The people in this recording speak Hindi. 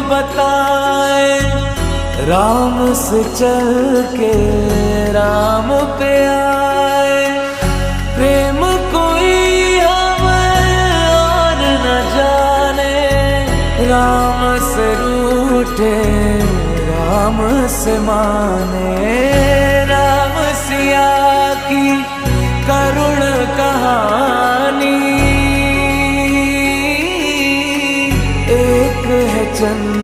बताए, राम से चल के राम पे आए। प्रेम कोई हमें और न जाने, राम से रूठे राम से माने। राम सिया की करुण कहानी